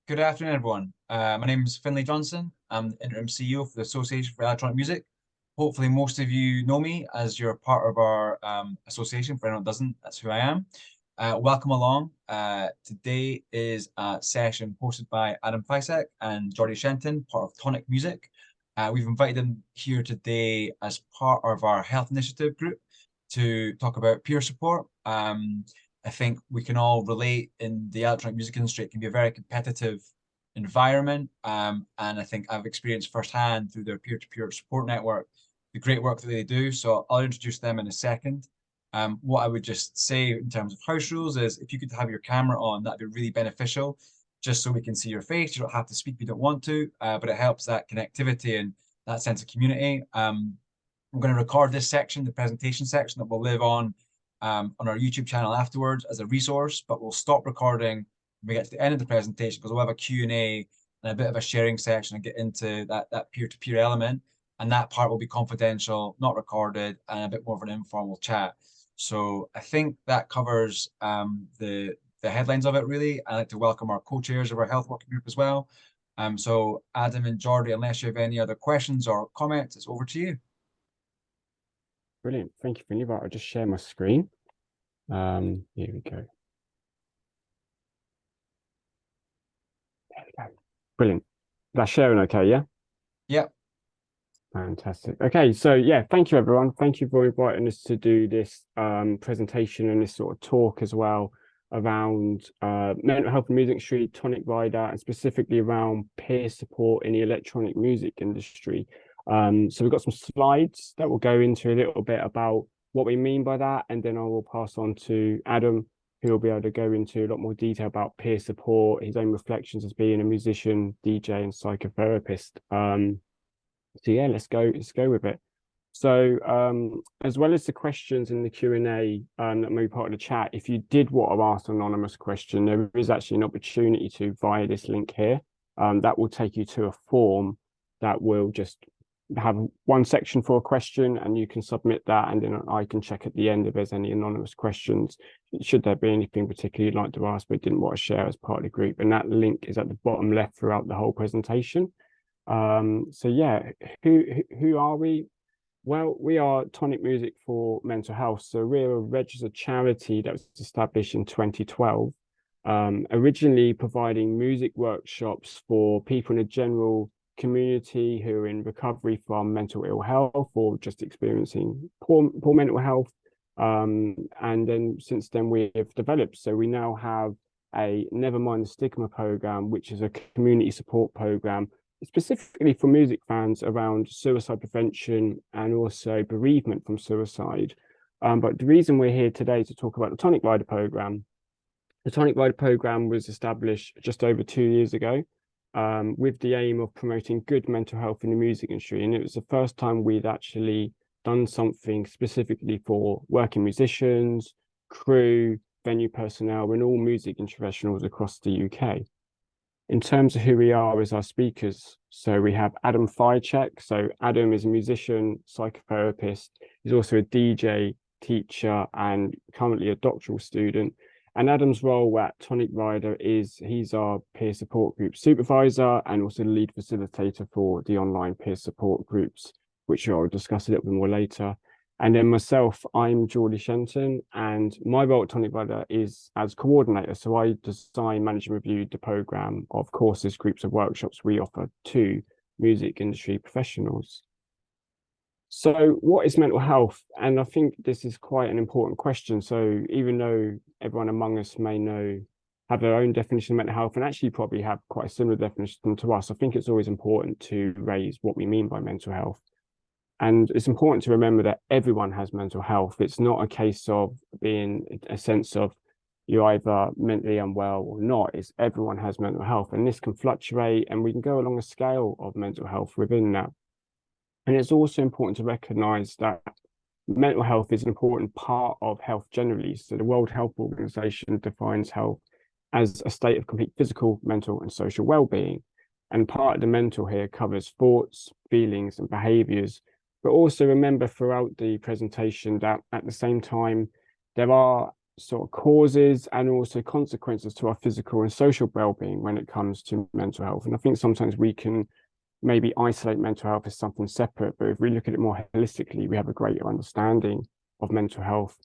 Good afternoon, everyone. My name is Finlay Johnson. I'm the interim CEO for the Association for Electronic Music. Hopefully, most of you know me as you're part of our association. For anyone that doesn't, that's who I am. Welcome along. Today is a session hosted by Adam Ficek and Jeordie Shenton, part of Tonic Music. We've invited them here today as part of our health initiative group to talk about peer support. I think we can all relate in the electronic music industry. It can be a very competitive environment. And I think I've experienced firsthand through their peer-to-peer support network, the great work that they do. So I'll introduce them in a second. What I would just say in terms of house rules is if you could have your camera on, that'd be really beneficial, just so we can see your face. You don't have to speak if you don't want to, but it helps that connectivity and that sense of community. I'm going to record this section, the presentation section, that will live on our YouTube channel afterwards as a resource, but we'll stop recording when we get to the end of the presentation because we'll have a Q&A and a bit of a sharing section and get into that peer-to-peer element. And that part will be confidential, not recorded, and a bit more of an informal chat. So I think that covers the headlines of it, really. I'd like to welcome our co-chairs of our health working group as well. So Adam and Jeordie, unless you have any other questions or comments, it's over to you. Brilliant. Thank you, Finlay. Right, I'll just share my screen. Here we go. There we go. Brilliant. That's sharing okay, yeah? Yep. Fantastic. Okay, so yeah, thank you, everyone. Thank you for inviting us to do this presentation and this sort of talk as well around mental health and music industry, Tonic Rider, and specifically around peer support in the electronic music industry. So we've got some slides that will go into a little bit about what we mean by that, and then I will pass on to Adam, who will be able to go into a lot more detail about peer support, his own reflections as being a musician, DJ, and psychotherapist. So yeah, let's go with it. So as well as the questions in the Q&A that may be part of the chat, if you did want to ask an anonymous question, there is actually an opportunity to via this link here. That will take you to a form that will just have one section for a question, and you can submit that, and then I can check at the end if there's any anonymous questions, should there be anything particularly you'd like to ask but didn't want to share as part of the group. And that link is at the bottom left throughout the whole presentation. So yeah, who are we? Well, we are Tonic Music for Mental Health. So we're a registered charity that was established in 2012, originally providing music workshops for people in the general community who are in recovery from mental ill health or just experiencing poor mental health. And then since then we have developed. So we now have a Never Mind the Stigma program, which is a community support program specifically for music fans around suicide prevention and also bereavement from suicide. But the reason we're here today to talk about the Tonic Rider program, the Tonic Rider program was established just over 2 years ago with the aim of promoting good mental health in the music industry. And it was the first time we'd actually done something specifically for working musicians, crew, venue personnel, and all music professionals across the UK. In terms of who we are as our speakers, so we have Adam Ficek. So Adam is a musician, psychotherapist. He's also a DJ, teacher, and currently a doctoral student. And Adam's role at Tonic Rider is he's our peer support group supervisor and also the lead facilitator for the online peer support groups, which I'll discuss a little bit more later. And then myself, I'm Jeordie Shenton, and my role at Tonic Rider is as coordinator. So I design, manage, and review the program of courses, groups, of workshops we offer to music industry professionals. So what is mental health? And I think this is quite an important question. So even though everyone among us may have their own definition of mental health and actually probably have quite a similar definition to us, I think it's always important to raise what we mean by mental health. And it's important to remember that everyone has mental health. It's not a case of being a sense of you're either mentally unwell or not. It's everyone has mental health, and this can fluctuate, and we can go along a scale of mental health within that. And it's also important to recognize that mental health is an important part of health generally. So the World Health Organization defines health as a state of complete physical, mental, and social well-being. And part of the mental here covers thoughts, feelings, and behaviors. But also remember throughout the presentation that at the same time, there are sort of causes and also consequences to our physical and social well-being when it comes to mental health. And I think sometimes we can maybe isolate mental health as something separate, but if we look at it more holistically, we have a greater understanding of mental health.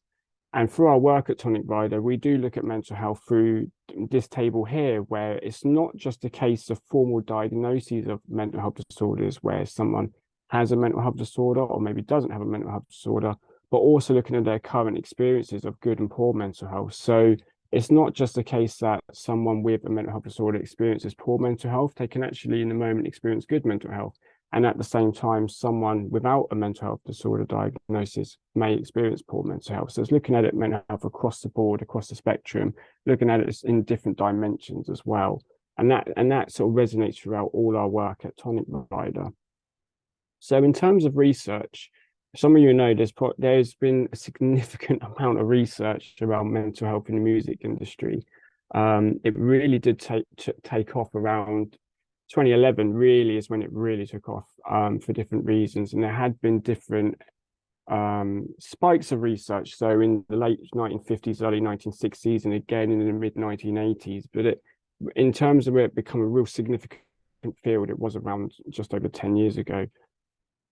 And through our work at Tonic Rider, we do look at mental health through this table here, where it's not just a case of formal diagnoses of mental health disorders, where someone has a mental health disorder or maybe doesn't have a mental health disorder, but also looking at their current experiences of good and poor mental health. So it's not just a case that someone with a mental health disorder experiences poor mental health. They can actually in the moment experience good mental health. And at the same time, someone without a mental health disorder diagnosis may experience poor mental health. So it's looking at it mental health across the board, across the spectrum, looking at it in different dimensions as well. And that sort of resonates throughout all our work at Tonic Rider. So in terms of research, some of you know there's been a significant amount of research around mental health in the music industry. It really did take off around 2011 really is when it really took off for different reasons. And there had been different spikes of research. So in the late 1950s, early 1960s, and again in the mid 1980s. But in terms of it becoming a real significant field, it was around just over 10 years ago.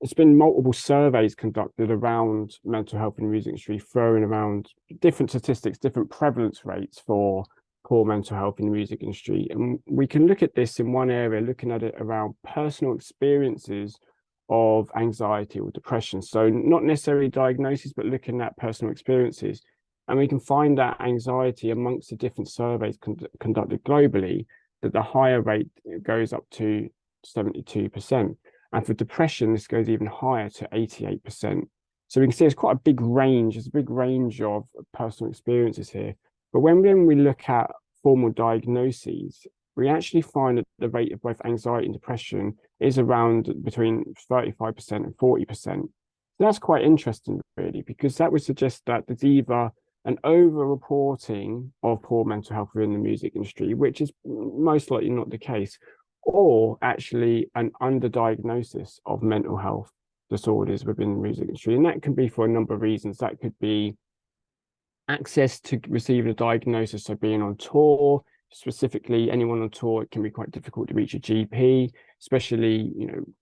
It's been multiple surveys conducted around mental health in the music industry, throwing around different statistics, different prevalence rates for poor mental health in the music industry. And we can look at this in one area, looking at it around personal experiences of anxiety or depression. So not necessarily diagnosis, but looking at personal experiences. And we can find that anxiety amongst the different surveys conducted globally, that the higher rate goes up to 72%. And for depression, this goes even higher to 88%. So we can see it's quite a big range. There's a big range of personal experiences here. But when we look at formal diagnoses, we actually find that the rate of both anxiety and depression is around between 35% and 40%. So that's quite interesting, really, because that would suggest that there's either an over-reporting of poor mental health within the music industry, which is most likely not the case, or actually an underdiagnosis of mental health disorders within the music industry. And that can be for a number of reasons. That could be access to receiving a diagnosis, so being on tour, specifically anyone on tour, it can be quite difficult to reach a GP, especially,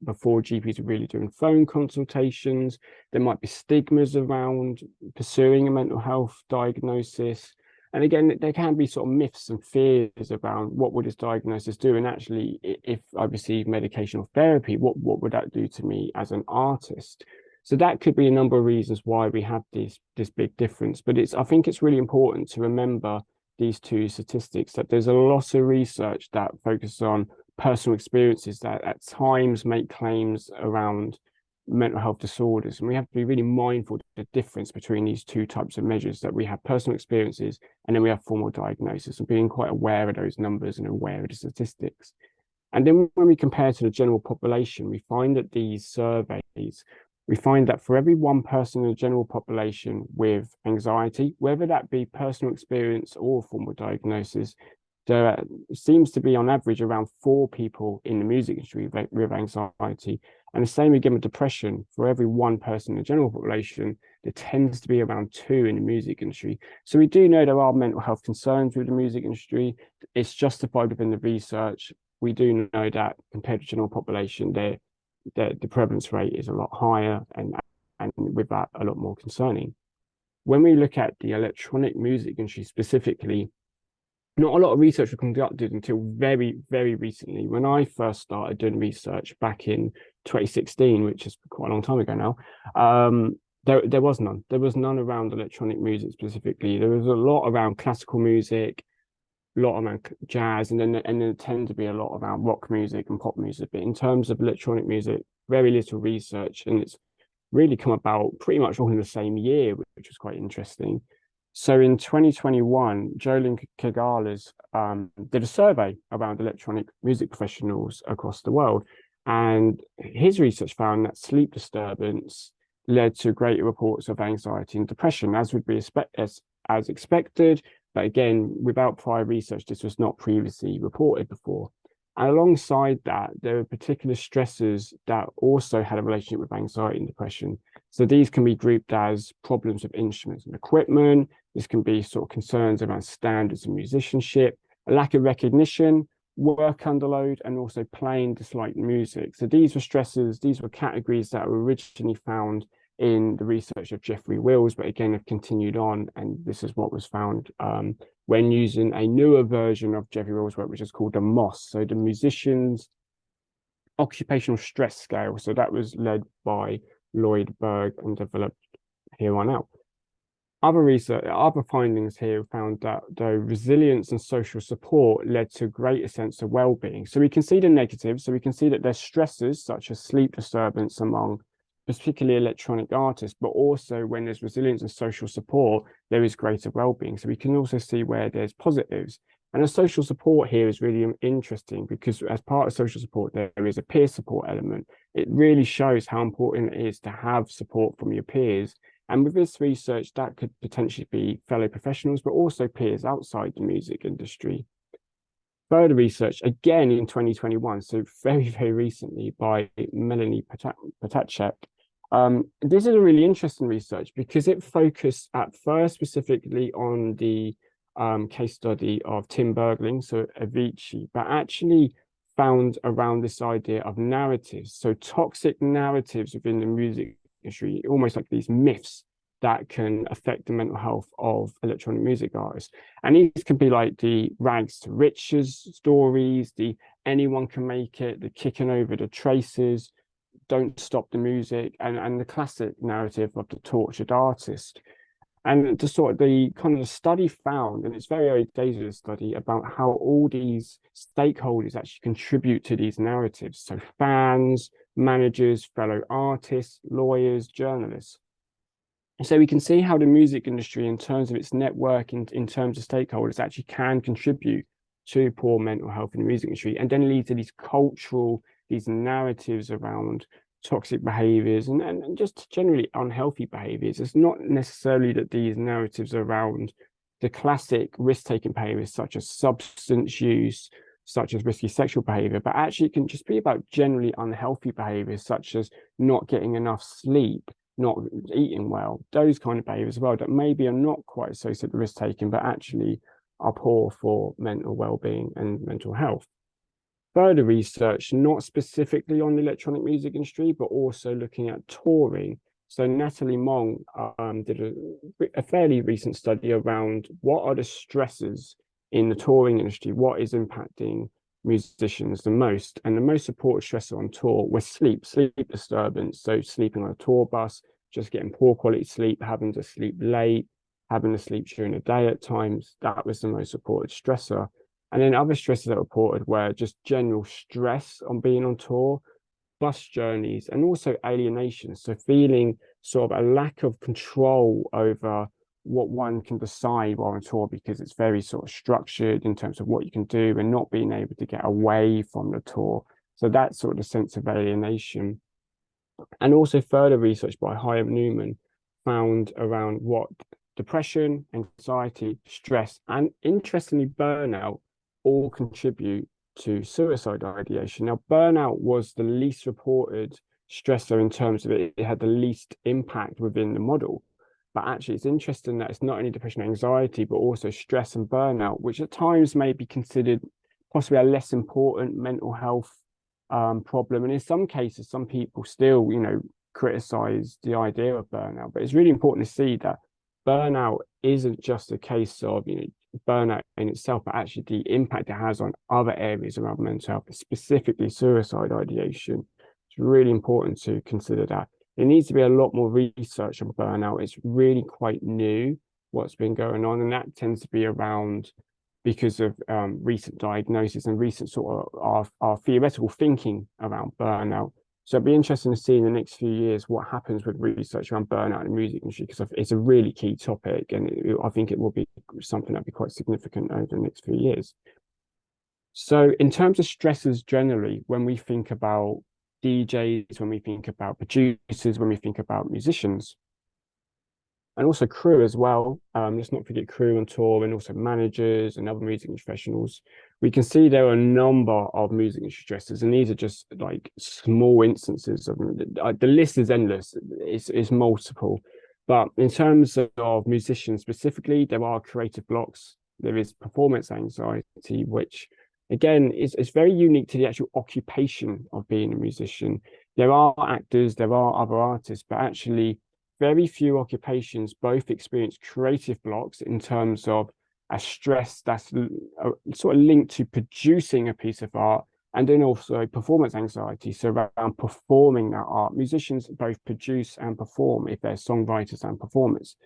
before GPs are really doing phone consultations. There might be stigmas around pursuing a mental health diagnosis. And again, there can be sort of myths and fears around what would this diagnosis do? And actually, if I receive medication or therapy, what would that do to me as an artist? So that could be a number of reasons why we have this big difference. But I think it's really important to remember these two statistics, that there's a lot of research that focuses on personal experiences that at times make claims around mental health disorders. And we have to be really mindful of the difference between these two types of measures, that we have personal experiences and then we have formal diagnosis, and being quite aware of those numbers and aware of the statistics. And then when we compare to the general population, we find that these surveys, we find that for every one person in the general population with anxiety, whether that be personal experience or formal diagnosis, there seems to be on average around 4 people in the music industry with anxiety. And the same again with depression. For every one person in the general population, there tends to be around 2 in the music industry. So we do know there are mental health concerns with the music industry. It's justified within the research. We do know that compared to general population, the prevalence rate is a lot higher, and with that, a lot more concerning. When we look at the electronic music industry specifically, not a lot of research was conducted until very, very recently. When I first started doing research back in 2016, which is quite a long time ago now, there was none. There was none around electronic music specifically. There was a lot around classical music, a lot around jazz, and then there tend to be a lot around rock music and pop music. But in terms of electronic music, very little research, and it's really come about pretty much all in the same year, which was quite interesting. So in 2021, Jolin Kagalas did a survey around electronic music professionals across the world, and his research found that sleep disturbance led to greater reports of anxiety and depression, as would be as expected. But again, without prior research, this was not previously reported before. And alongside that, there were particular stressors that also had a relationship with anxiety and depression. So these can be grouped as problems with instruments and equipment, This can be sort of concerns around standards of musicianship, a lack of recognition, work under load, and also playing disliked music. So these were stressors, these were categories that were originally found in the research of Jeffrey Wills, but again have continued on, and this is what was found when using a newer version of Jeffrey Wills' work, which is called the MOS, so the Musician's Occupational Stress Scale. So that was led by Lloyd Berg and developed here on out. Other findings here found that though resilience and social support led to a greater sense of well-being. So we can see the negatives. So we can see that there's stressors such as sleep disturbance among particularly electronic artists, but also when there's resilience and social support, there is greater well-being. So we can also see where there's positives. And the social support here is really interesting because as part of social support, there is a peer support element. It really shows how important it is to have support from your peers. And with this research, that could potentially be fellow professionals, but also peers outside the music industry. Further research, again in 2021, so very, very recently, by Melanie Ficek. This is a really interesting research because it focused at first specifically on the case study of Tim Bergling, so Avicii, but actually found around this idea of narratives, so toxic narratives within the music industry, almost like these myths that can affect the mental health of electronic music artists. And these can be like the rags to riches stories, the anyone can make it, the kicking over the traces, don't stop the music, and the classic narrative of the tortured artist. And the kind of study found, and it's very early days of the study, about how all these stakeholders actually contribute to these narratives. So fans, managers, fellow artists, lawyers, journalists. So we can see how the music industry, in terms of its network, in terms of stakeholders, actually can contribute to poor mental health in the music industry, and then lead to these narratives around toxic behaviors and just generally unhealthy behaviors. It's not necessarily that these narratives are around the classic risk-taking behaviors such as substance use, such as risky sexual behavior, but actually it can just be about generally unhealthy behaviors such as not getting enough sleep, not eating well, those kind of behaviors as well that maybe are not quite associated with risk-taking, but actually are poor for mental well-being and mental health. Further research, not specifically on the electronic music industry, but also looking at touring. So Natalie Mong did a fairly recent study around what are the stresses in the touring industry, what is impacting musicians the most. And the most supported stressor on tour was sleep disturbance. So sleeping on a tour bus, just getting poor quality sleep, having to sleep late, having to sleep during the day at times. That was the most supported stressor. And then other stresses that were reported were just general stress on being on tour, bus journeys, and also alienation. So feeling sort of a lack of control over what one can decide while on tour because it's very sort of structured in terms of what you can do and not being able to get away from the tour. So that's sort of the sense of alienation. And also further research by Hyam Newman found around what depression, anxiety, stress, and interestingly, burnout all contribute to suicide ideation. Now, burnout was the least reported stressor in terms of it had the least impact within the model. But actually, it's interesting that it's not only depression and anxiety, but also stress and burnout, which at times may be considered possibly a less important mental health problem. And in some cases, some people still, criticize the idea of burnout. But it's really important to see that burnout isn't just a case of, burnout in itself, but actually the impact it has on other areas around mental health, specifically suicide ideation. It's really important to consider that. There needs to be a lot more research on burnout. It's really quite new what's been going on, and that tends to be around because of recent diagnosis and recent sort of our theoretical thinking around burnout. So it'd be interesting to see in the next few years what happens with research around burnout in the music industry, because it's a really key topic, and I think it will be something that'll be quite significant over the next few years. So in terms of stressors generally, when we think about DJs, when we think about producers, when we think about musicians, and also crew as well, let's not forget crew on tour and also managers and other music professionals, we can see there are a number of music industry stressors, and these are just like small instances of them. The list is endless, it's multiple. But in terms of musicians specifically, there are creative blocks. There is performance anxiety, which again is very unique to the actual occupation of being a musician. There are actors, there are other artists, but actually very few occupations both experience creative blocks in terms of a stress that's sort of linked to producing a piece of art, and then also performance anxiety. So around performing that art, musicians both produce and perform if they're songwriters and performers.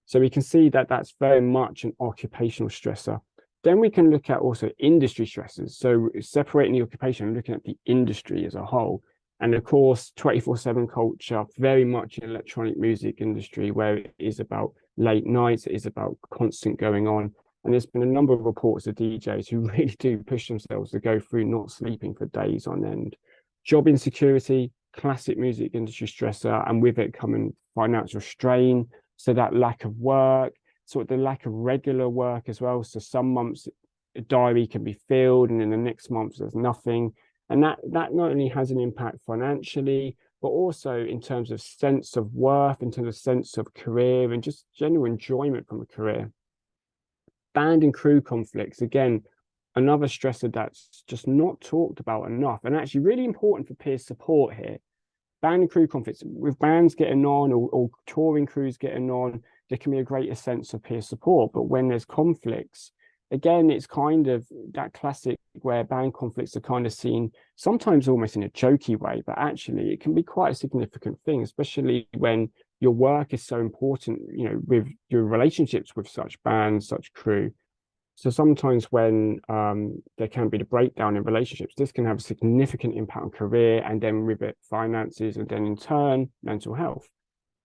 So we can see that that's very much an occupational stressor. Then we can look at also industry stressors. So separating the occupation and looking at the industry as a whole. And of course, 24/7 culture, very much in electronic music industry, where it is about late nights, it is about constant going on. And there's been a number of reports of DJs who really do push themselves to go through not sleeping for days on end. Job insecurity, classic music industry stressor, and with it coming financial strain. So that lack of work, sort of the lack of regular work as well. So some months a diary can be filled, and then the next month there's nothing. And that not only has an impact financially, but also in terms of sense of worth, in terms of sense of career, and just general enjoyment from a career. Band and crew conflicts, again, another stressor that's just not talked about enough, and actually really important for peer support here. Band and crew conflicts, with bands getting on or touring crews getting on, there can be a greater sense of peer support. But when there's conflicts, again, it's kind of that classic where band conflicts are kind of seen sometimes almost in a jokey way, but actually it can be quite a significant thing, especially when your work is so important, you know, with your relationships with such bands, such crew. So sometimes when there can be the breakdown in relationships, this can have a significant impact on career, and then with it finances, and then in turn mental health.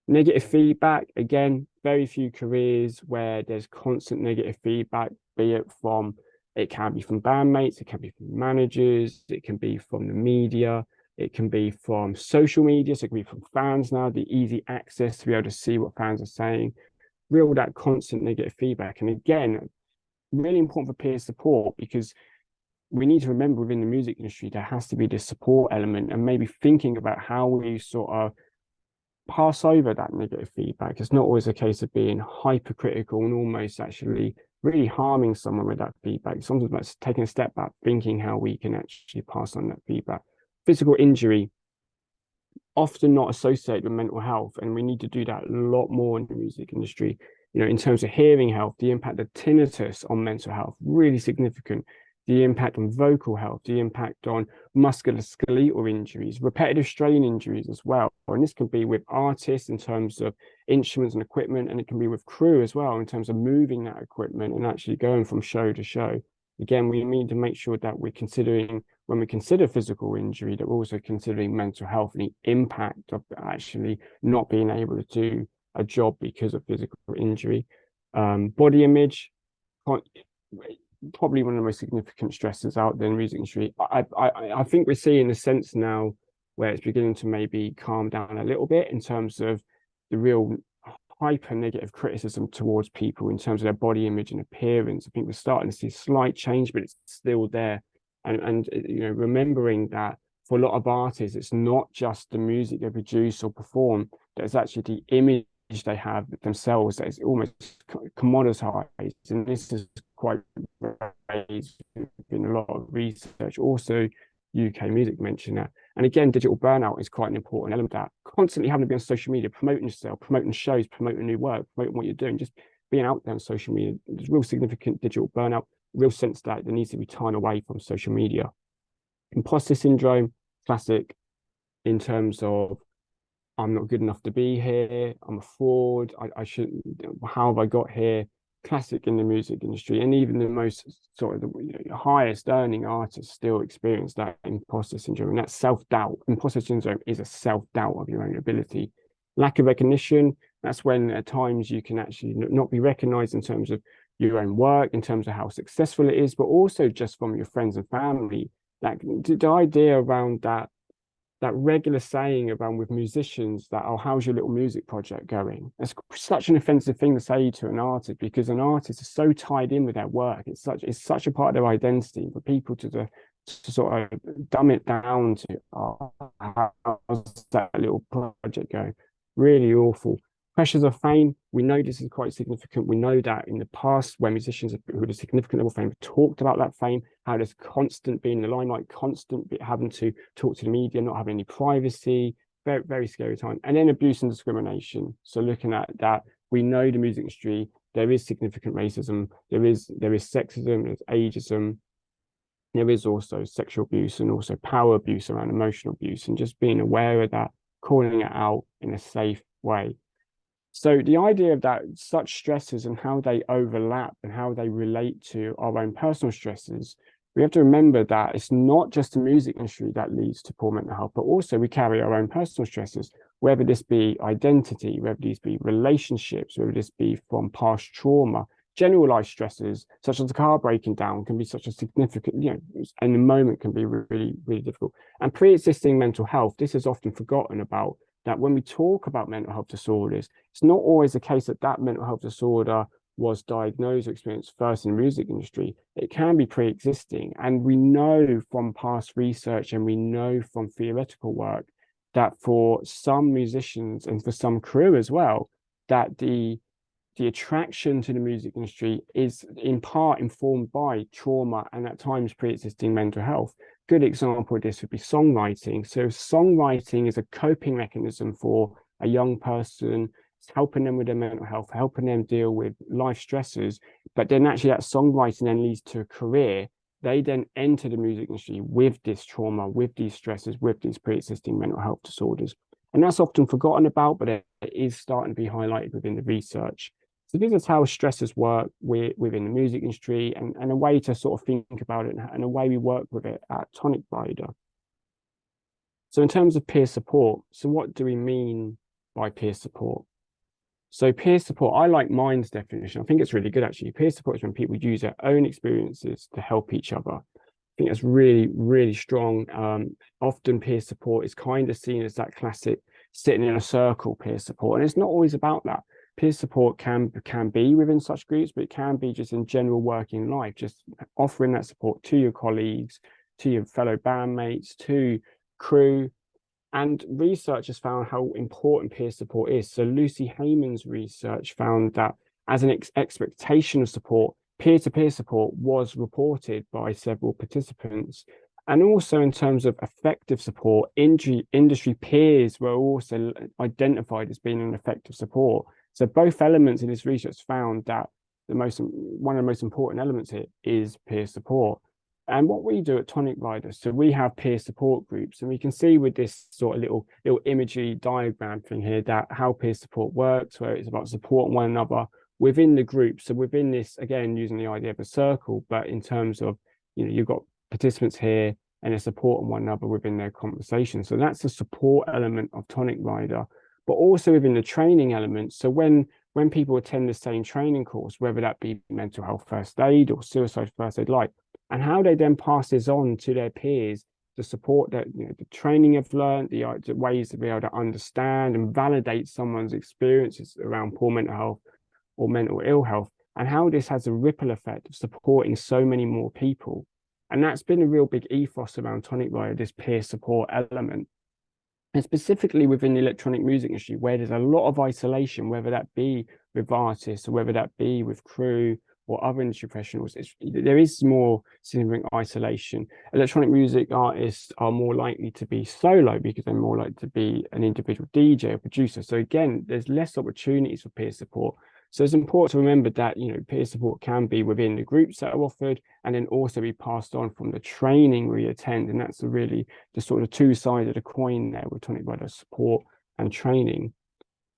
Negative feedback, again, very few careers where there's constant negative feedback, be it from, it can be from bandmates, it can be from managers, it can be from the media, it can be from social media, so it can be from fans now, the easy access to be able to see what fans are saying, real that constant negative feedback. And again, really important for peer support, because we need to remember within the music industry, there has to be this support element, and maybe thinking about how we sort of pass over that negative feedback. It's not always a case of being hypercritical and almost actually really harming someone with that feedback. Sometimes that's taking a step back, thinking how we can actually pass on that feedback. Physical injury, often not associated with mental health, and we need to do that a lot more in the music industry. You know, in terms of hearing health, the impact of tinnitus on mental health, really significant. The impact on vocal health, the impact on musculoskeletal injuries, repetitive strain injuries as well. And this can be with artists in terms of instruments and equipment, and it can be with crew as well in terms of moving that equipment and actually going from show to show. Again, we need to make sure that we're considering, when we consider physical injury, that we're also considering mental health and the impact of actually not being able to do a job because of physical injury. Body image, probably one of the most significant stresses out there in the music industry. I think we're seeing a sense now where it's beginning to maybe calm down a little bit in terms of the real hyper negative criticism towards people in terms of their body image and appearance. I think we're starting to see slight change, but it's still there. And you know, remembering that for a lot of artists, it's not just the music they produce or perform, there's actually the image they have themselves that is almost commoditized. And this is quite raised in a lot of research. Also, UK music mentioned that. And again, digital burnout is quite an important element of that. Constantly having to be on social media, promoting yourself, promoting shows, promoting new work, promoting what you're doing, just being out there on social media. There's real significant digital burnout, real sense that there needs to be time away from social media. Imposter syndrome, classic in terms of I'm not good enough to be here, I'm a fraud, I shouldn't, how have I got here? Classic in the music industry, and even the most sort of the highest earning artists still experience that imposter syndrome, and that self-doubt. Imposter syndrome is a self-doubt of your own ability. Lack of recognition, that's when at times you can actually not be recognized in terms of your own work, in terms of how successful it is, but also just from your friends and family. That the idea around that regular saying around with musicians that, oh, how's your little music project going? It's such an offensive thing to say to an artist, because an artist is so tied in with their work. It's such a part of their identity. For people to sort of dumb it down to, oh, how's that little project going? Really awful. Pressures of fame, we know this is quite significant. We know that in the past, when musicians who had a significant level of fame talked about that fame, how there's constant being in the limelight, constant having to talk to the media, not having any privacy, very, very scary time. And then abuse and discrimination. So looking at that, we know the music industry, there is significant racism, there is sexism, there's ageism, there is also sexual abuse and also power abuse around emotional abuse, and just being aware of that, calling it out in a safe way. So the idea of that, such stresses and how they overlap and how they relate to our own personal stresses, we have to remember that it's not just the music industry that leads to poor mental health, but also we carry our own personal stresses, whether this be identity, whether these be relationships, whether this be from past trauma. Generalized stresses, such as a car breaking down, can be such a significant, in the moment can be really, really difficult. And pre-existing mental health, this is often forgotten about, that when we talk about mental health disorders, it's not always the case that that mental health disorder was diagnosed or experienced first in the music industry. It can be pre-existing. And we know from past research and we know from theoretical work that for some musicians and for some crew as well, that the attraction to the music industry is in part informed by trauma and at times pre-existing mental health. Good example of this would be songwriting. So songwriting is a coping mechanism for a young person. It's helping them with their mental health, helping them deal with life stresses. But then actually that songwriting then leads to a career. They then enter the music industry with this trauma, with these stresses, with these pre-existing mental health disorders. And that's often forgotten about, but it is starting to be highlighted within the research. So this is how stressors work within the music industry, and a way to sort of think about it and a way we work with it at Tonic Rider. So in terms of peer support, so what do we mean by peer support? So peer support, I like Mind's definition. I think it's really good, actually. Peer support is when people use their own experiences to help each other. I think that's really, really strong. Often peer support is kind of seen as that classic sitting in a circle peer support, and it's not always about that. Peer support can be within such groups, but it can be just in general working life, just offering that support to your colleagues, to your fellow bandmates, to crew. And research has found how important peer support is. So Lucy Heyman's research found that as an expectation of support, peer-to-peer support was reported by several participants. And also in terms of effective support, industry peers were also identified as being an effective support. So both elements in this research found that one of the most important elements here is peer support. And what we do at Tonic Rider, so we have peer support groups, and we can see with this sort of little imagery diagram thing here that how peer support works, where it's about supporting one another within the group. So within this, again, using the idea of a circle, but in terms of, you've got participants here and they're supporting one another within their conversation. So that's the support element of Tonic Rider, but also within the training element. So when people attend the same training course, whether that be mental health first aid or suicide first aid light, and how they then pass this on to their peers to support that, the training they've learned, the ways to be able to understand and validate someone's experiences around poor mental health or mental ill health, and how this has a ripple effect of supporting so many more people. And that's been a real big ethos around Tonic Rider, this peer support element. And specifically within the electronic music industry, where there's a lot of isolation, whether that be with artists or whether that be with crew or other industry professionals, there is more significant isolation. Electronic music artists are more likely to be solo because they're more likely to be an individual DJ or producer. So again, there's less opportunities for peer support. So it's important to remember that, peer support can be within the groups that are offered and then also be passed on from the training we attend. And that's really the sort of two sides of the coin there with Tonic Rider support and training.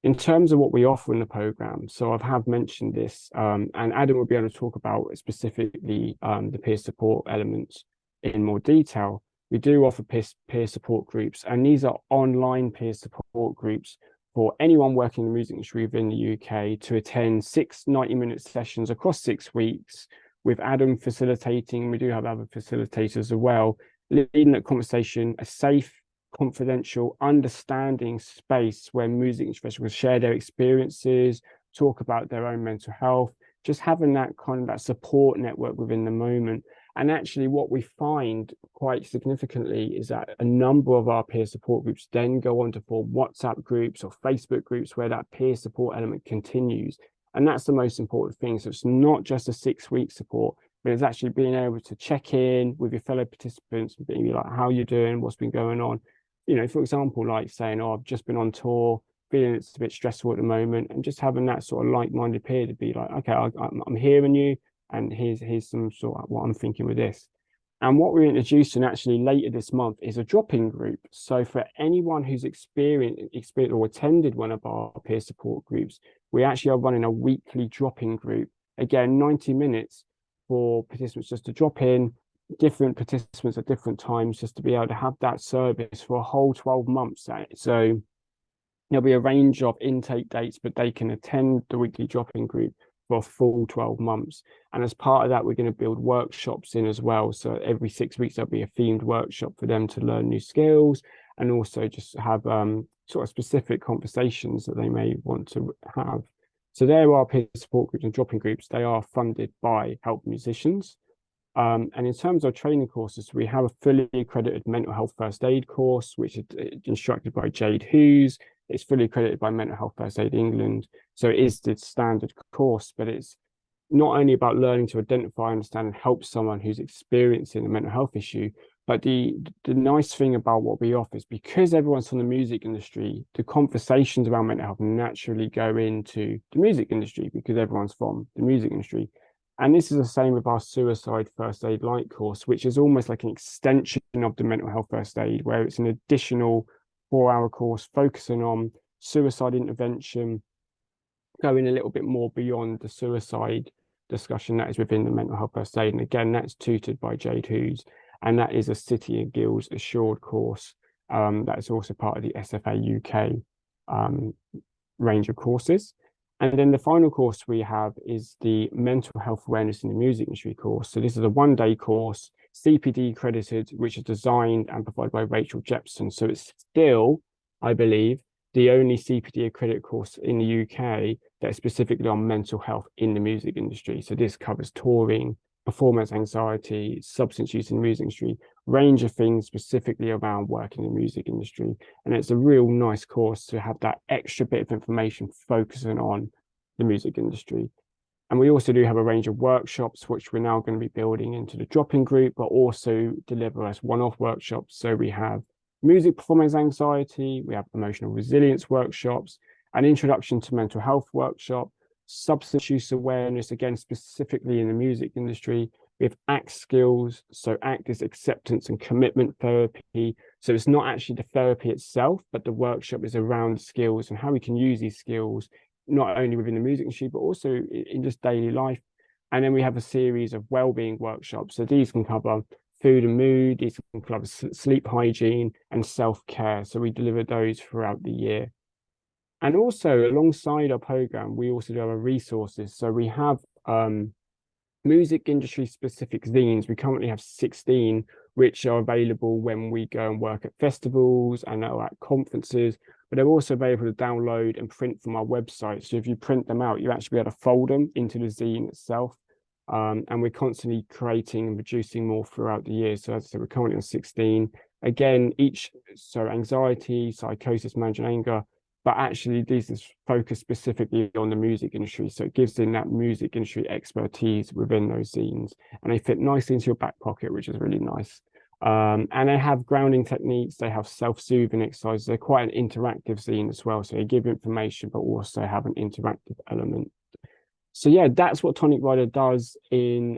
In terms of what we offer in the program, so I have mentioned this, and Adam will be able to talk about specifically the peer support elements in more detail. We do offer peer support groups, and these are online peer support groups for anyone working in the music industry within the UK to attend 6 90-minute sessions across 6 weeks, with Adam facilitating. We do have other facilitators as well, leading that conversation, a safe, confidential, understanding space where music professionals share their experiences, talk about their own mental health, just having that kind of that support network within the moment. And actually what we find quite significantly is that a number of our peer support groups then go on to form WhatsApp groups or Facebook groups where that peer support element continues. And that's the most important thing. So it's not just a 6-week support, but it's actually being able to check in with your fellow participants and being like, how you doing, what's been going on. You know, for example, like saying, oh, I've just been on tour, feeling it's a bit stressful at the moment, and just having that sort of like-minded peer to be like, okay, I'm hearing you, and here's some sort of what I'm thinking with this. And what we're introducing actually later this month is a drop-in group. So for anyone who's experienced or attended one of our peer support groups, we actually are running a weekly drop-in group. Again, 90 minutes for participants just to drop in, different participants at different times, just to be able to have that service for a whole 12 months. So there'll be a range of intake dates, but they can attend the weekly drop-in group for a full 12 months. And as part of that, we're going to build workshops in as well. So every 6 weeks, there'll be a themed workshop for them to learn new skills and also just have sort of specific conversations that they may want to have. So there are peer support groups and drop-in groups. They are funded by Help Musicians. And in terms of training courses, we have a fully accredited mental health first aid course, which is instructed by Jade Hughes. It's fully accredited by Mental Health First Aid England. So it is the standard course, but it's not only about learning to identify, understand, and help someone who's experiencing a mental health issue, but the nice thing about what we offer is because everyone's from the music industry, the conversations around mental health naturally go into the music industry because everyone's from the music industry. And this is the same with our suicide first aid light course, which is almost like an extension of the mental health first aid, where it's an additional 4-hour course focusing on suicide intervention, going a little bit more beyond the suicide discussion that is within the mental health first aid. And again, that's tutored by Jade Hughes, and that is a City and Guilds assured course. That is also part of the SFA UK range of courses. And then the final course we have is the Mental Health Awareness in the Music Industry course. So this is a 1-day course, CPD accredited, which is designed and provided by Rachel Jepson. So it's still, I believe, the only CPD accredited course in the UK that is specifically on mental health in the music industry. So this covers touring, performance anxiety, substance use in the music industry, range of things specifically around working in the music industry. And it's a real nice course to have that extra bit of information focusing on the music industry. And we also do have a range of workshops, which we're now going to be building into the drop-in group, but also deliver as one-off workshops. So we have music performance anxiety, we have emotional resilience workshops, an introduction to mental health workshop, substance use awareness, again, specifically in the music industry. We have ACT skills. So ACT is acceptance and commitment therapy. So it's not actually the therapy itself, but the workshop is around skills and how we can use these skills, not only within the music industry, but also in just daily life. And then we have a series of wellbeing workshops. So these can cover food and mood, these can cover sleep hygiene and self-care. So we deliver those throughout the year. And also alongside our program, we also do have resources. So we have music industry specific zines. We currently have 16, which are available when we go and work at festivals and at conferences, but they're also available to download and print from our website. So if you print them out, you actually be able to fold them into the zine itself. And we're constantly creating and producing more throughout the year. So as I said, we're currently on 16. Again, so anxiety, psychosis, managing anger, but actually this is focused specifically on the music industry. So it gives in that music industry expertise within those zines, and they fit nicely into your back pocket, which is really nice. And they have grounding techniques, they have self-soothing exercises. They're quite an interactive zine as well. So they give information, but also have an interactive element. So yeah, that's what Tonic Rider does in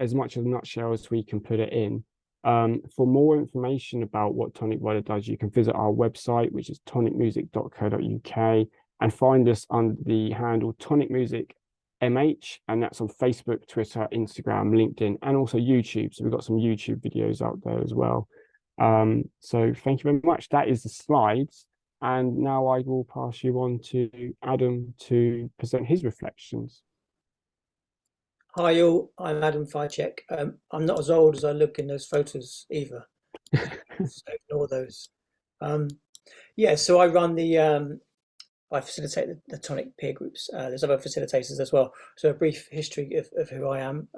as much of a nutshell as we can put it in. For more information about what Tonic Rider does, you can visit our website, which is tonicmusic.co.uk, and find us under the handle Tonic Music MH, and that's on Facebook, Twitter, Instagram, LinkedIn, and also YouTube. So we've got some YouTube videos out there as well. So thank you very much. That is the slides. And now I will pass you on to Adam to present his reflections. Hi all, I'm Adam Ficek. I'm not as old as I look in those photos either, so ignore those. Yeah, so I run I facilitate the Tonic peer groups. There's other facilitators as well. So a brief history of who I am.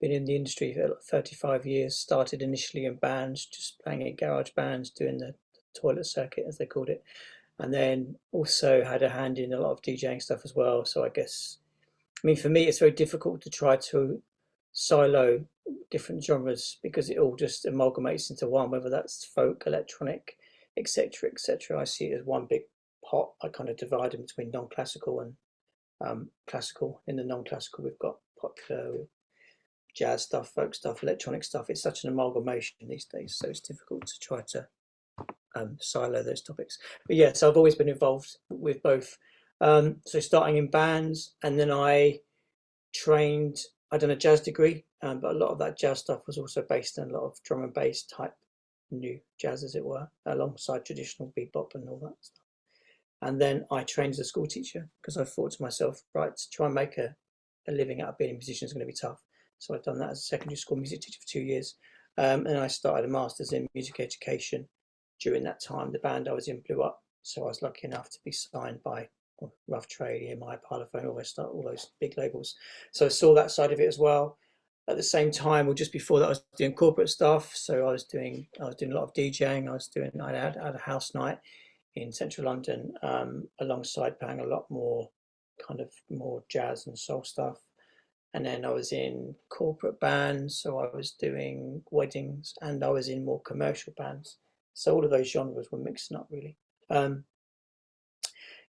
been in the industry for 35 years. Started initially in bands, just playing in garage bands, doing the toilet circuit as they called it, and then also had a hand in a lot of DJing stuff as well. So I guess, I mean, for me, it's very difficult to try to silo different genres because it all just amalgamates into one, whether that's folk, electronic, etc., etc. I see it as one big pot. I kind of divide them between non-classical and classical. In the non-classical, we've got popular, jazz stuff, folk stuff, electronic stuff. It's such an amalgamation these days, so it's difficult to try to silo those topics. But yeah, so I've always been involved with both. So starting in bands, and then I done a jazz degree, but a lot of that jazz stuff was also based on a lot of drum and bass type new jazz, as it were, alongside traditional bebop and all that stuff. And then I trained as a school teacher because I thought to myself, right, to try and make a living out of being a musician is going to be tough. So I've done that as a secondary school music teacher for 2 years. And I started a master's in music education. During that time, the band I was in blew up. So I was lucky enough to be signed by Rough Trade, EMI, Parlophone, all those big labels. So I saw that side of it as well. At the same time, or just before that, I was doing corporate stuff. So I was doing a lot of DJing. I had a house night in central London, alongside playing a lot more jazz and soul stuff. And then I was in corporate bands, so I was doing weddings, and I was in more commercial bands. So all of those genres were mixing up really.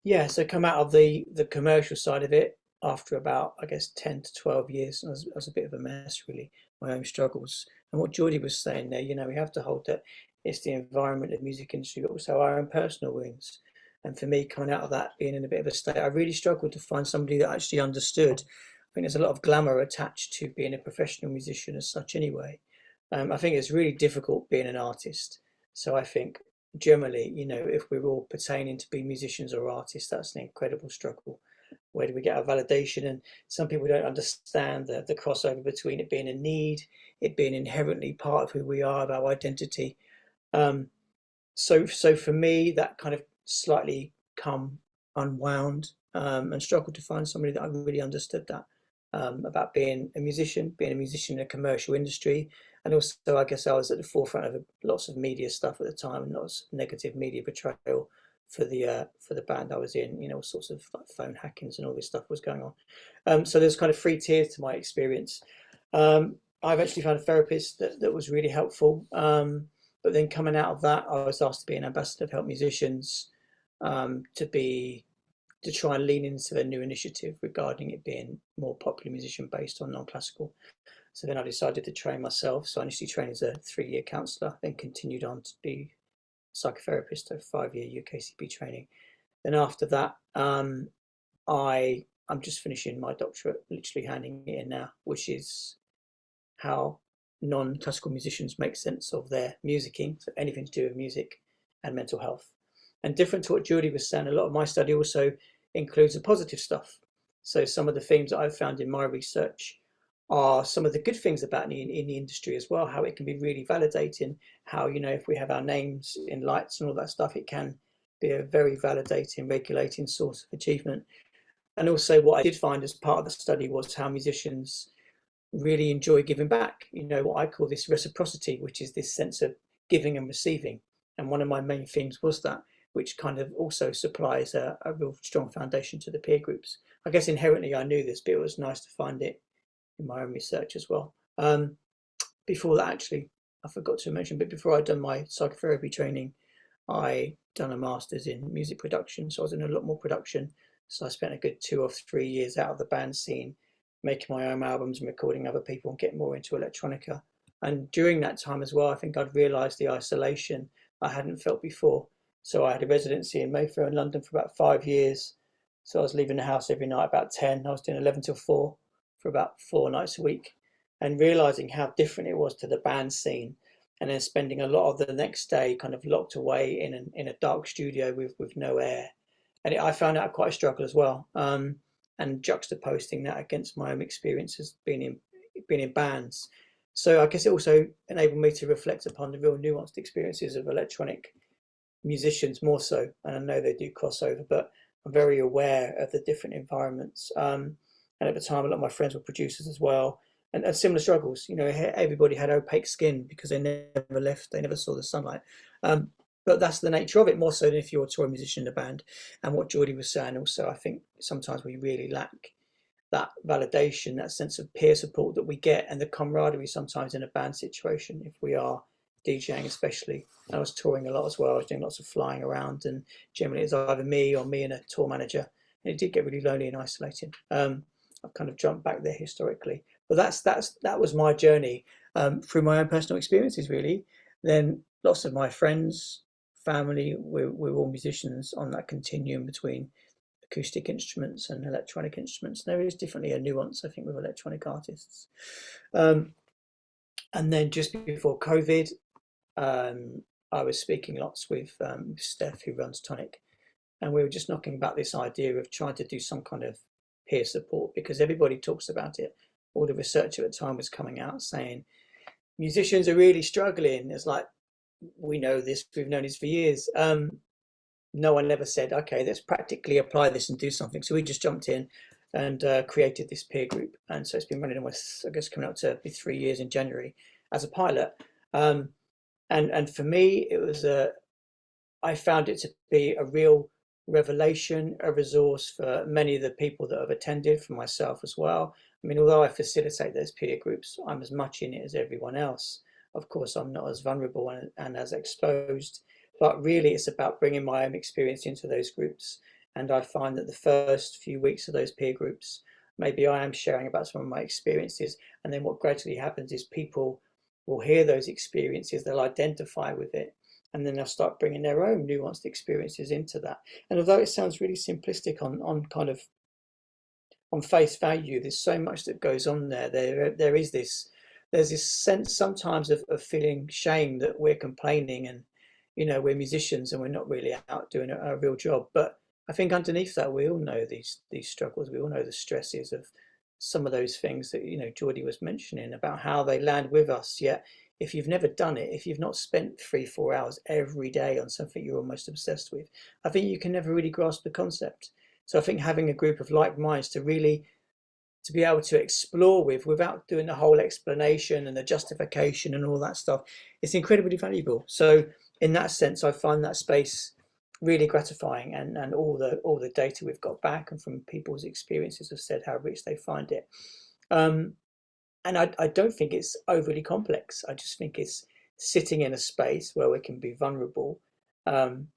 Yeah, so come out of the commercial side of it after about, I guess, 10 to 12 years. I was a bit of a mess really, my own struggles. And what Jeordie was saying there, we have to hold that it's the environment of the music industry, but also our own personal wounds. And for me, coming out of that, being in a bit of a state, I really struggled to find somebody that actually understood. I think there's a lot of glamour attached to being a professional musician as such anyway. I think it's really difficult being an artist. So I think generally, if we're all pertaining to be musicians or artists, that's an incredible struggle. Where do we get our validation? And some people don't understand the crossover between it being a need, it being inherently part of who we are, of our identity. So for me, that kind of slightly come unwound, and struggled to find somebody that I really understood that, about being a musician in a commercial industry. And also, I guess I was at the forefront of lots of media stuff at the time, and lots of negative media portrayal for the band I was in. All sorts of like phone hackings and all this stuff was going on. So there's kind of three tiers to my experience. I eventually found a therapist that was really helpful. But then coming out of that, I was asked to be an ambassador of Help Musicians, to try and lean into a new initiative regarding it being more popular musician based on non-classical. So then I decided to train myself. So I initially trained as a 3-year counsellor, then continued on to be a psychotherapist, a 5-year UKCB training. Then after that, I'm just finishing my doctorate, literally handing it in now, which is how non-classical musicians make sense of their musicking, so anything to do with music and mental health. And different to what Jeordie was saying, a lot of my study also includes the positive stuff. So some of the themes that I've found in my research are some of the good things about in the industry as well, how it can be really validating, how, if we have our names in lights and all that stuff, it can be a very validating, regulating source of achievement. And also what I did find as part of the study was how musicians really enjoy giving back, what I call this reciprocity, which is this sense of giving and receiving. And one of my main themes was that, which kind of also supplies a real strong foundation to the peer groups. I guess inherently I knew this, but it was nice to find it in my own research as well. Before that, actually, I forgot to mention, but before I'd done my psychotherapy training, I done a master's in music production. So I was in a lot more production. So I spent a good 2 or 3 years out of the band scene, making my own albums and recording other people and getting more into electronica. And during that time as well, I think I'd realised the isolation I hadn't felt before. So I had a residency in Mayfair in London for about 5 years. So I was leaving the house every night about 10. I was doing 11 till 4 for about 4 nights a week, and realising how different it was to the band scene. And then spending a lot of the next day kind of locked away in a dark studio with no air. And I found out quite a struggle as well. And juxtaposing that against my own experiences being in bands. So I guess it also enabled me to reflect upon the real nuanced experiences of electronic musicians more so. And I know they do crossover, but I'm very aware of the different environments. And at the time, a lot of my friends were producers as well. and similar struggles. You know, everybody had opaque skin because they never left, they never saw the sunlight. But that's the nature of it, more so than if you're a touring musician in a band. And what Jeordie was saying also, I think sometimes we really lack that validation, that sense of peer support that we get, and the camaraderie sometimes in a band situation, if we are DJing especially. I was touring a lot as well. I was doing lots of flying around, and generally it's either me and a tour manager. And it did get really lonely and isolating. I've kind of jumped back there historically. But that was my journey through my own personal experiences, really. Then lots of my friends, family, we're all musicians on that continuum between acoustic instruments and electronic instruments. There is definitely a nuance, I think, with electronic artists. And then just before COVID, I was speaking lots with Steph, who runs Tonic, and we were just knocking about this idea of trying to do some kind of peer support, because everybody talks about it. All the research at the time was coming out saying musicians are really struggling. It's like, we know this, we've known this for years. No one ever said, okay, let's practically apply this and do something. So we just jumped in and created this peer group. And so it's been running almost, I guess, coming up to be 3 years in January as a pilot. And for me, it was I found it to be a real revelation, a resource for many of the people that have attended, for myself as well. I mean, although I facilitate those peer groups, I'm as much in it as everyone else. Of course, I'm not as vulnerable and as exposed, but really it's about bringing my own experience into those groups. And I find that the first few weeks of those peer groups, maybe I am sharing about some of my experiences. And then what gradually happens is people will hear those experiences, they'll identify with it, and then they'll start bringing their own nuanced experiences into that. And although it sounds really simplistic on kind of on face value, there's so much that goes on there. There's this sense sometimes of feeling shame that we're complaining, and you know, we're musicians and we're not really out doing a real job. But I think underneath that, we all know these struggles. We all know the stresses of some of those things that, you know, Jeordie was mentioning about how they land with us. Yet if you've never done it, if you've not spent 3-4 hours every day on something you're almost obsessed with, I think you can never really grasp the concept. So I think having a group of like minds to really to be able to explore with without doing the whole explanation and the justification and all that stuff, it's incredibly valuable. So in that sense, I find that space really gratifying, and all the data we've got back and from people's experiences have said how rich they find it. And I don't think it's overly complex. I just think it's sitting in a space where we can be vulnerable and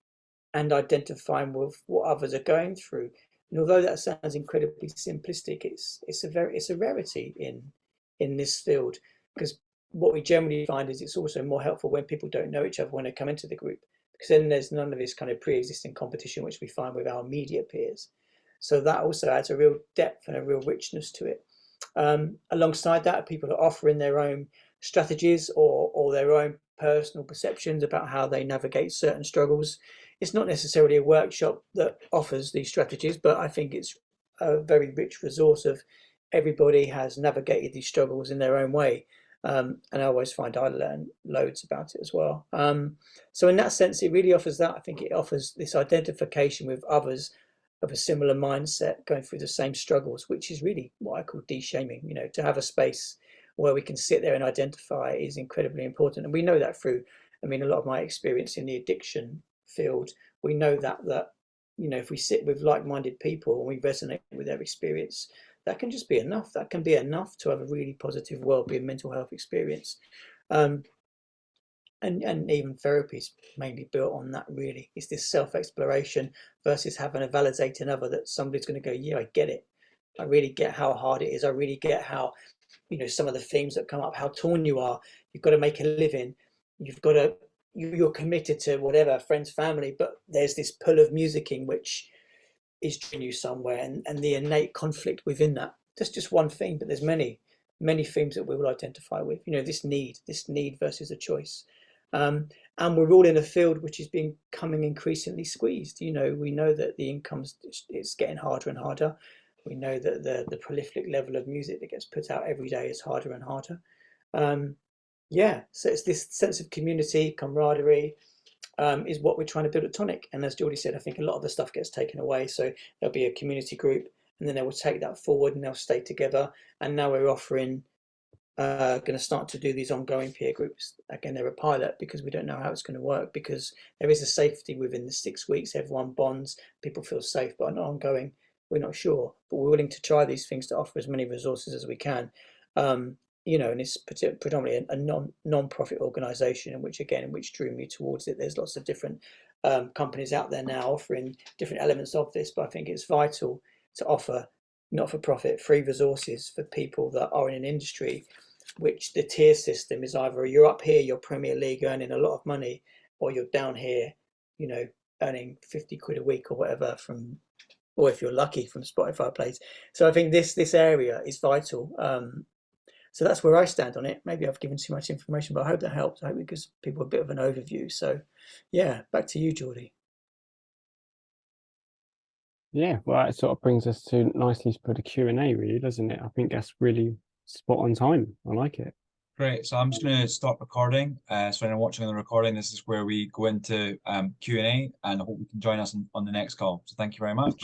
identifying with what others are going through. And although that sounds incredibly simplistic, it's a rarity in this field, because what we generally find is it's also more helpful when people don't know each other when they come into the group, because then there's none of this kind of pre-existing competition which we find with our immediate peers. So that also adds a real depth and a real richness to it. Alongside that, people are offering their own strategies or their own personal perceptions about how they navigate certain struggles. It's not necessarily a workshop that offers these strategies, but I think it's a very rich resource of everybody has navigated these struggles in their own way. And I always find I learn loads about it as well. So in that sense, it really offers that. I think it offers this identification with others of a similar mindset going through the same struggles, which is really what I call de-shaming. You know, to have a space where we can sit there and identify is incredibly important. And we know that through, I mean, a lot of my experience in the addiction field, we know that you know, if we sit with like-minded people and we resonate with their experience, that can just be enough. That can be enough to have a really positive well-being mental health experience. And even therapy is mainly built on that, really. It's this self-exploration versus having a validating other that somebody's going to go, yeah, I get it. I really get how hard it is. I really get how, you know, some of the themes that come up, how torn you are. You've got to make a living. You've got to, you're committed to whatever, friends, family, but there's this pull of musicking which is drawing you somewhere, and the innate conflict within that. That's just one theme, but there's many themes that we will identify with. You know, this need versus a choice. And we're all in a field which is becoming increasingly squeezed. You know, we know that the income's it's getting harder and harder. We know that the prolific level of music that gets put out every day is harder and harder. Yeah, so it's this sense of community, camaraderie, is what we're trying to build at Tonic. And as Jeordie said, I think a lot of the stuff gets taken away. So there'll be a community group, and then they will take that forward and they'll stay together. And now we're offering going to start to do these ongoing peer groups. Again, they're a pilot because we don't know how it's going to work, because there is a safety within the 6 weeks. Everyone bonds, people feel safe, but on ongoing, we're not sure. But we're willing to try these things to offer as many resources as we can. You know, and it's predominantly a non-profit organisation, in which drew me towards it. There's lots of different companies out there now offering different elements of this, but I think it's vital to offer not-for-profit free resources for people that are in an industry which the tier system is either you're up here, you're Premier League earning a lot of money, or you're down here, you know, earning 50 quid a week or whatever from, or if you're lucky, from Spotify plays. So I think this area is vital. So that's where I stand on it. Maybe I've given too much information, but I hope that helps. I hope it gives people a bit of an overview. So yeah, back to you, Jeordie. Yeah, well, it sort of brings us to nicely for the Q&A, really, doesn't it? I think that's really spot on time. I like it. Great. So I'm just going to stop recording. So anyone watching on the recording, this is where we go into Q&A, and I hope you can join us on the next call. So thank you very much.